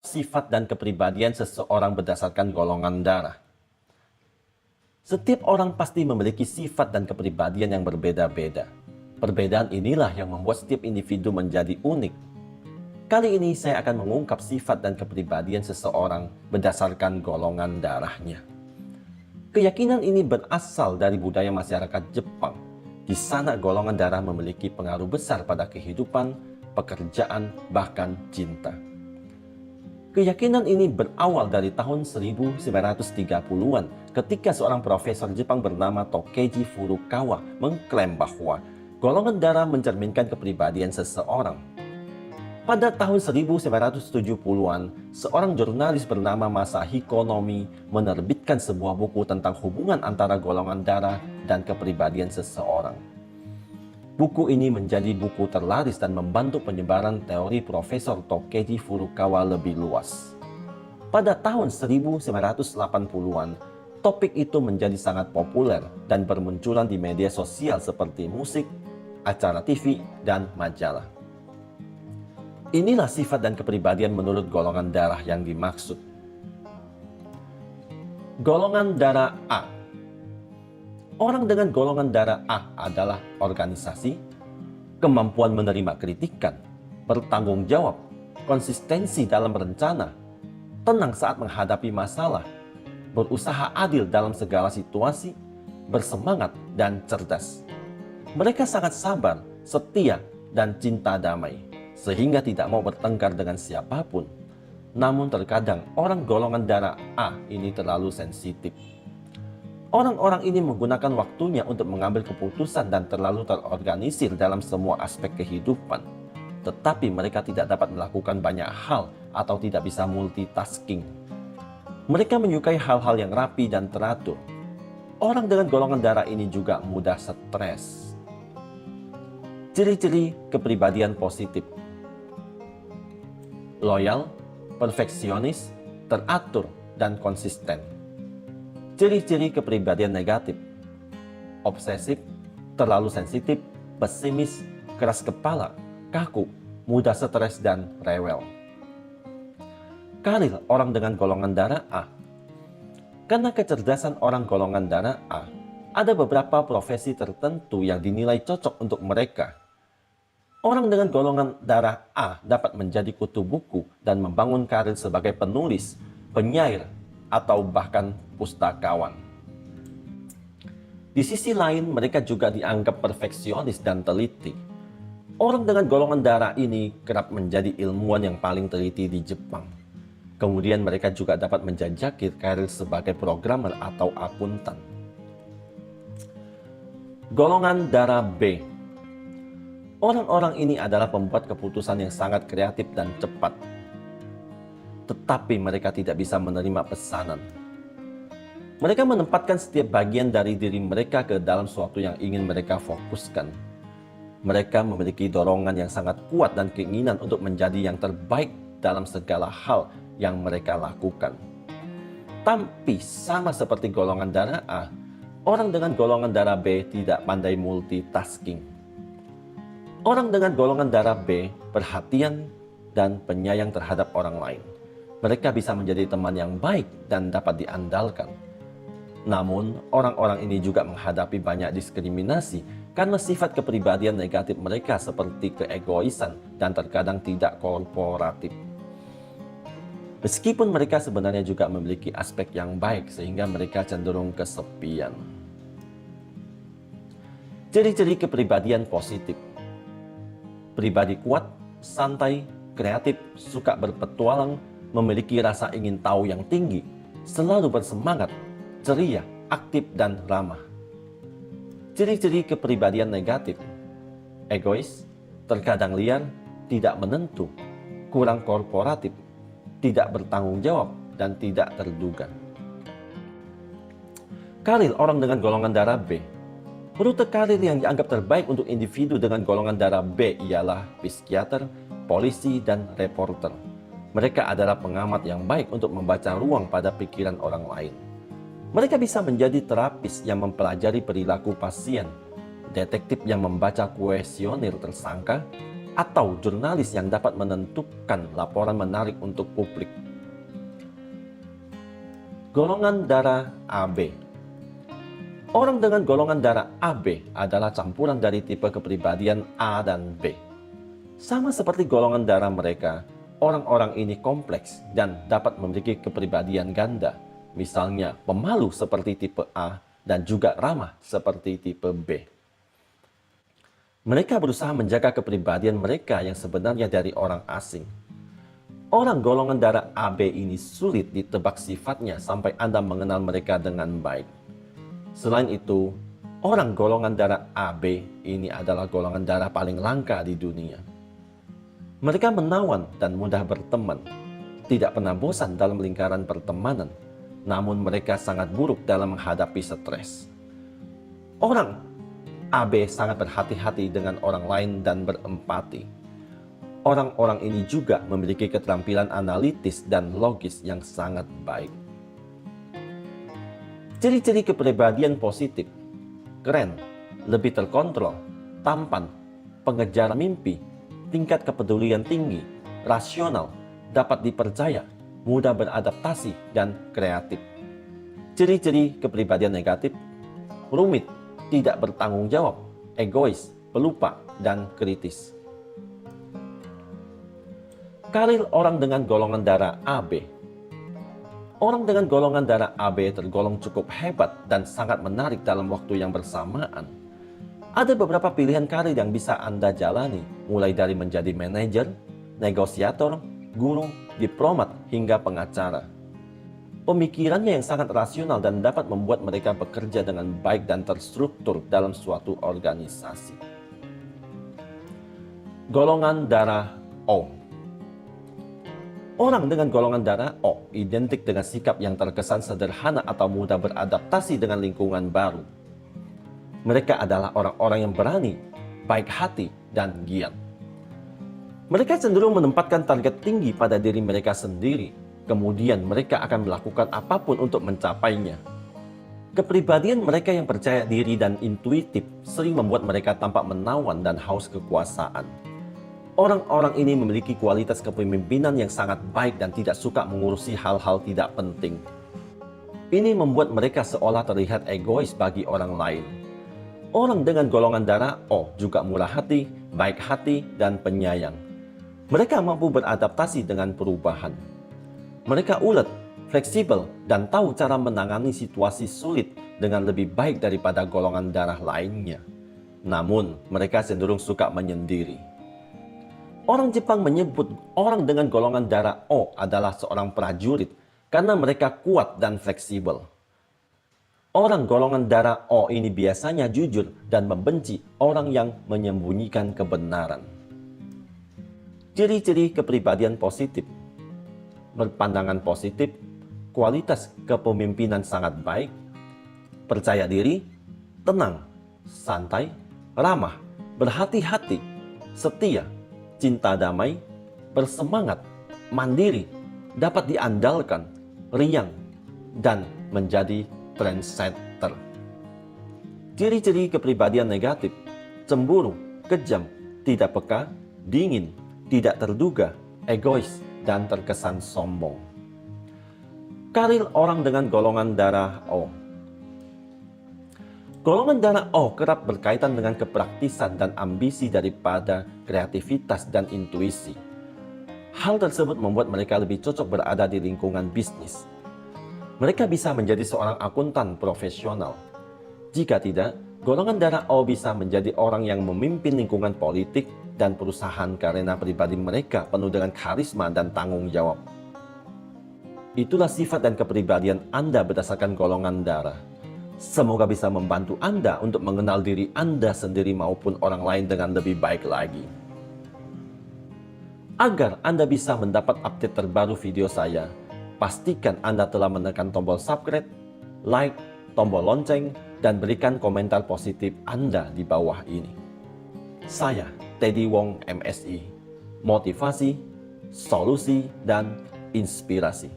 Sifat dan kepribadian seseorang berdasarkan golongan darah. Setiap orang pasti memiliki sifat dan kepribadian yang berbeda-beda. Perbedaan inilah yang membuat setiap individu menjadi unik. Kali ini saya akan mengungkap sifat dan kepribadian seseorang berdasarkan golongan darahnya. Keyakinan ini berasal dari budaya masyarakat Jepang. Di sana golongan darah memiliki pengaruh besar pada kehidupan, pekerjaan, bahkan cinta. Keyakinan ini berawal dari tahun 1930-an ketika seorang profesor Jepang bernama Tokeji Furukawa mengklaim bahwa golongan darah mencerminkan kepribadian seseorang. Pada tahun 1970-an, seorang jurnalis bernama Masahiko Nomi menerbitkan sebuah buku tentang hubungan antara golongan darah dan kepribadian seseorang. Buku ini menjadi buku terlaris dan membantu penyebaran teori Profesor Tokeji Furukawa lebih luas. Pada tahun 1980-an, topik itu menjadi sangat populer dan bermunculan di media sosial seperti musik, acara TV, dan majalah. Inilah sifat dan kepribadian menurut golongan darah yang dimaksud. Golongan darah A. Orang dengan golongan darah A adalah organisasi, kemampuan menerima kritikan, bertanggung jawab, konsistensi dalam berencana, tenang saat menghadapi masalah, berusaha adil dalam segala situasi, bersemangat dan cerdas. Mereka sangat sabar, setia, dan cinta damai, sehingga tidak mau bertengkar dengan siapapun. Namun terkadang orang golongan darah A ini terlalu sensitif. Orang-orang ini menggunakan waktunya untuk mengambil keputusan dan terlalu terorganisir dalam semua aspek kehidupan. Tetapi mereka tidak dapat melakukan banyak hal atau tidak bisa multitasking. Mereka menyukai hal-hal yang rapi dan teratur. Orang dengan golongan darah ini juga mudah stres. Ciri-ciri kepribadian positif: loyal, perfeksionis, teratur, dan konsisten. Ciri-ciri kepribadian negatif: obsesif, terlalu sensitif, pesimis, keras kepala, kaku, mudah stres, dan rewel. Karir orang dengan golongan darah A. Karena kecerdasan orang golongan darah A, ada beberapa profesi tertentu yang dinilai cocok untuk mereka. Orang dengan golongan darah A dapat menjadi kutu buku dan membangun karir sebagai penulis, penyair, atau bahkan pustakawan. Di sisi lain, mereka juga dianggap perfeksionis dan teliti. Orang dengan golongan darah ini kerap menjadi ilmuwan yang paling teliti di Jepang. Kemudian mereka juga dapat menjajaki karir sebagai programmer atau akuntan. Golongan darah B. Orang-orang ini adalah pembuat keputusan yang sangat kreatif dan cepat. Tetapi mereka tidak bisa menerima pesanan. Mereka menempatkan setiap bagian dari diri mereka ke dalam sesuatu yang ingin mereka fokuskan. Mereka memiliki dorongan yang sangat kuat dan keinginan untuk menjadi yang terbaik dalam segala hal yang mereka lakukan. Tapi sama seperti golongan darah A, orang dengan golongan darah B tidak pandai multitasking. Orang dengan golongan darah B perhatian dan penyayang terhadap orang lain. Mereka bisa menjadi teman yang baik dan dapat diandalkan. Namun, orang-orang ini juga menghadapi banyak diskriminasi karena sifat kepribadian negatif mereka seperti keegoisan dan terkadang tidak korporatif. Meskipun mereka sebenarnya juga memiliki aspek yang baik sehingga mereka cenderung kesepian. Ciri-ciri kepribadian positif: pribadi kuat, santai, kreatif, suka berpetualang, memiliki rasa ingin tahu yang tinggi, selalu bersemangat, ceria, aktif, dan ramah. Ciri-ciri kepribadian negatif: egois, terkadang liar, tidak menentu, kurang korporatif, tidak bertanggung jawab, dan tidak terduga. Karir orang dengan golongan darah B. Rute karir yang dianggap terbaik untuk individu dengan golongan darah B ialah psikiater, polisi, dan reporter. Mereka adalah pengamat yang baik untuk membaca ruang pada pikiran orang lain. Mereka bisa menjadi terapis yang mempelajari perilaku pasien, detektif yang membaca kuesioner tersangka, atau jurnalis yang dapat menentukan laporan menarik untuk publik. Golongan darah AB. Orang dengan golongan darah AB adalah campuran dari tipe kepribadian A dan B. Sama seperti golongan darah mereka, orang-orang ini kompleks dan dapat memiliki kepribadian ganda, misalnya pemalu seperti tipe A dan juga ramah seperti tipe B. Mereka berusaha menjaga kepribadian mereka yang sebenarnya dari orang asing. Orang golongan darah AB ini sulit ditebak sifatnya sampai Anda mengenal mereka dengan baik. Selain itu, orang golongan darah AB ini adalah golongan darah paling langka di dunia. Mereka menawan dan mudah berteman, tidak pernah bosan dalam lingkaran pertemanan, namun mereka sangat buruk dalam menghadapi stres. Orang AB sangat berhati-hati dengan orang lain dan berempati. Orang-orang ini juga memiliki keterampilan analitis dan logis yang sangat baik. Ciri-ciri kepribadian positif: keren, lebih terkontrol, tampan, pengejar mimpi, tingkat kepedulian tinggi, rasional, dapat dipercaya, mudah beradaptasi, dan kreatif. Ciri-ciri kepribadian negatif: rumit, tidak bertanggung jawab, egois, pelupa, dan kritis. Karir orang dengan golongan darah AB. Orang dengan golongan darah AB tergolong cukup hebat dan sangat menarik dalam waktu yang bersamaan. Ada beberapa pilihan karir yang bisa Anda jalani, mulai dari menjadi manajer, negosiator, guru, diplomat, hingga pengacara. Pemikirannya yang sangat rasional dan dapat membuat mereka bekerja dengan baik dan terstruktur dalam suatu organisasi. Golongan darah O. Orang dengan golongan darah O identik dengan sikap yang terkesan sederhana atau mudah beradaptasi dengan lingkungan baru. Mereka adalah orang-orang yang berani, baik hati, dan giat. Mereka cenderung menempatkan target tinggi pada diri mereka sendiri. Kemudian mereka akan melakukan apapun untuk mencapainya. Kepribadian mereka yang percaya diri dan intuitif sering membuat mereka tampak menawan dan haus kekuasaan. Orang-orang ini memiliki kualitas kepemimpinan yang sangat baik dan tidak suka mengurusi hal-hal tidak penting. Ini membuat mereka seolah terlihat egois bagi orang lain. Orang dengan golongan darah O juga murah hati, baik hati, dan penyayang. Mereka mampu beradaptasi dengan perubahan. Mereka ulet, fleksibel, dan tahu cara menangani situasi sulit dengan lebih baik daripada golongan darah lainnya. Namun, mereka cenderung suka menyendiri. Orang Jepang menyebut orang dengan golongan darah O adalah seorang prajurit karena mereka kuat dan fleksibel. Orang golongan darah O ini biasanya jujur dan membenci orang yang menyembunyikan kebenaran. Ciri-ciri kepribadian positif: berpandangan positif, kualitas kepemimpinan sangat baik, percaya diri, tenang, santai, ramah, berhati-hati, setia, cinta damai, bersemangat, mandiri, dapat diandalkan, riang, dan menjadi trendsetter. Ciri-ciri kepribadian negatif: cemburu, kejam, tidak peka, dingin, tidak terduga, egois, dan terkesan sombong. Karir orang dengan golongan darah O. Golongan darah O kerap berkaitan dengan kepraktisan dan ambisi daripada kreativitas dan intuisi. Hal tersebut membuat mereka lebih cocok berada di lingkungan bisnis. Mereka bisa menjadi seorang akuntan profesional. Jika tidak, golongan darah O bisa menjadi orang yang memimpin lingkungan politik dan perusahaan karena pribadi mereka penuh dengan karisma dan tanggung jawab. Itulah sifat dan kepribadian Anda berdasarkan golongan darah. Semoga bisa membantu Anda untuk mengenal diri Anda sendiri maupun orang lain dengan lebih baik lagi. Agar Anda bisa mendapat update terbaru video saya, pastikan Anda telah menekan tombol subscribe, like, tombol lonceng, dan berikan komentar positif Anda di bawah ini. Saya Teddy Wong MSI, motivasi, solusi, dan inspirasi.